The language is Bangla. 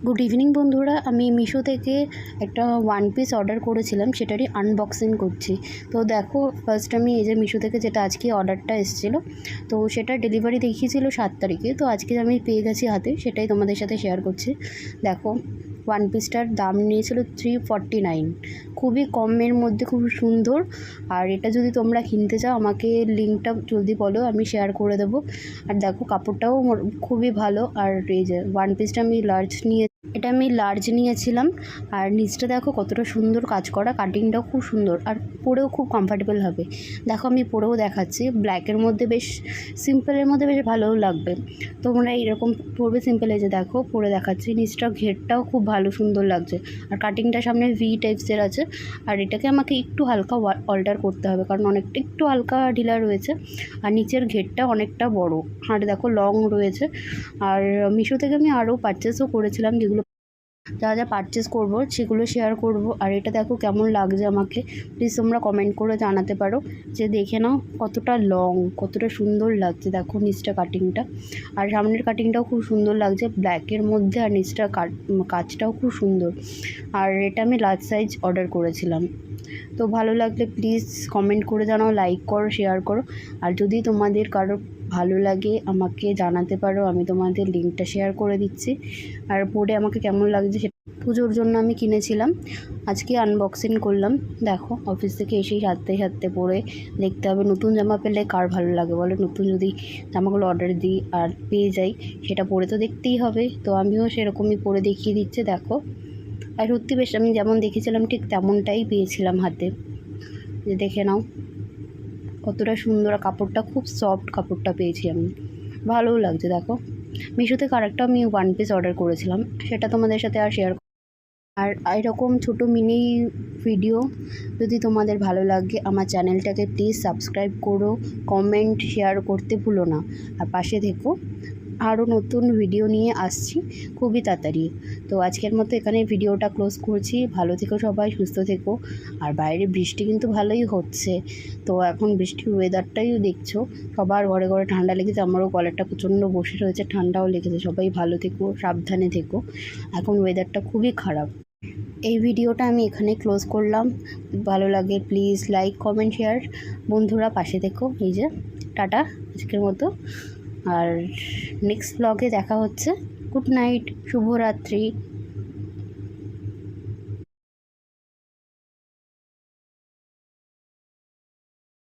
গুড ইভিনিং বন্ধুরা, আমি মিশো থেকে একটা ওয়ান পিস অর্ডার করেছিলাম, সেটারই আনবক্সিং করছি। তো দেখো, ফার্স্ট আমি এই যে মিশো থেকে যেটা আজকে অর্ডারটা এসেছিলো, তো সেটা ডেলিভারি দেখিয়েছিল 7 তারিখে। তো আজকে আমি পেয়ে গেছি হাতে, সেটাই তোমাদের সাথে শেয়ার করছি। দেখো, ওয়ান পিসটার দাম নিয়েছিল 349, খুবই কমের মধ্যে, খুব সুন্দর। আর এটা যদি তোমরা কিনতে চাও আমাকে লিঙ্কটা জলদি বলো, আমি শেয়ার করে দেবো। আর দেখো, কাপড়টাও খুবই ভালো। আর এই যে ওয়ান পিসটা আমি লার্জ নিয়েছিলাম। আর নিচটা দেখো কতটা সুন্দর কাজ করা, কাটিংটাও খুব সুন্দর, আর পরেও খুব কমফর্টেবল হবে। দেখো, আমি পরেও দেখাচ্ছি, ব্ল্যাকের মধ্যে বেশ, সিম্পলের মধ্যে বেশ ভালোও লাগবে। তোমরা এইরকম পরবে সিম্পল। এই যে দেখো, পরে দেখাচ্ছি, নিচটা ঘেরটাও খুব ভালো, সুন্দর লাগছে। আর কাটিংটা সামনে ভি টাইপসের আছে। আর এটাকে আমাকে একটু হালকা অল্টার করতে হবে, কারণ অনেকটা একটু হালকা ঢিলা রয়েছে। আর নিচের ঘেরটা অনেকটা বড়, আর দেখো লং রয়েছে। আর মিশো থেকে আমি আরও পারচেসও করেছিলাম, যেগুলো যা যা পারচেস করব সেগুলো শেয়ার করব। আর এটা দেখো কেমন লাগছে আমাকে, প্লিজ তোমরা কমেন্ট করে জানাতে পারো। যে দেখে নাও কতটা লং, কতটা সুন্দর লাগছে। দেখো নিচটা কাটিংটা, আর সামনের কাটিংটাও খুব সুন্দর লাগছে ব্ল্যাকের মধ্যে। আর নিচটা কাজটাও খুব সুন্দর। আর এটা আমি লার্জ সাইজ অর্ডার করেছিলাম। তো ভালো লাগলে প্লিজ কমেন্ট করে জানাও, লাইক করো, শেয়ার করো। আর যদি তোমাদের কারো ভালো লাগে আমাকে জানাতে পারো, আমি তোমাদের লিঙ্কটা শেয়ার করে দিচ্ছি। আর পরে আমাকে কেমন লাগছে সেটা, পুজোর জন্য আমি কিনেছিলাম, আজকে আনবক্সিং করলাম। দেখো, অফিস থেকে এসেই সারতে সারতে পরে দেখতে হবে। নতুন জামা পেলে কার ভালো লাগে বলো? নতুন যদি জামাগুলো অর্ডার দিই আর পেয়ে যাই, সেটা পরে তো দেখতেই হবে। তো আমিও সেরকমই পরে দেখিয়ে দিচ্ছে। দেখো, আর সত্যি বেশ, আমি যেমন দেখেছিলাম ঠিক তেমনটাই পেয়েছিলাম হাতে। যে দেখে নাও কতটা সুন্দর, কাপড়টা খুব সফট কাপড়টা পেয়েছি আমি, ভালোও লাগছে। দেখো, মিশো থেকে আরেকটা আমি ওয়ান পিস অর্ডার করেছিলাম, সেটা তোমাদের সাথে আর শেয়ার। আর এরকম ছোটো মিনি ভিডিও যদি তোমাদের ভালো লাগে, আমার চ্যানেলটাকে প্লিজ সাবস্ক্রাইব করো, কমেন্ট শেয়ার করতে ভুলো না। আর পাশে থেকো, আরও নতুন ভিডিও নিয়ে আসছি খুবই তাড়াতাড়ি। তো আজকের মতো এখানে ভিডিওটা ক্লোজ করছি। ভালো থেকো সবাই, সুস্থ থেকো। আর বাইরে বৃষ্টি কিন্তু ভালোই হচ্ছে। তো এখন বৃষ্টির ওয়েদারটাই দেখছো, সবার ঘরে ঘরে ঠান্ডা লেগেছে, আমারও গলাটা প্রচণ্ড বসে রয়েছে, ঠান্ডাও লেগেছে। সবাই ভালো থেকো, সাবধানে থেকো, এখন ওয়েদারটা খুবই খারাপ। এই ভিডিওটা আমি এখানে ক্লোজ করলাম। ভালো লাগে প্লিজ লাইক, কমেন্ট, শেয়ার। বন্ধুরা পাশে থেকো। এই যে টাটা আজকের মতো। আর নেক্সট ব্লগে দেখা হচ্ছে। গুড নাইট, শুভরাত্রি।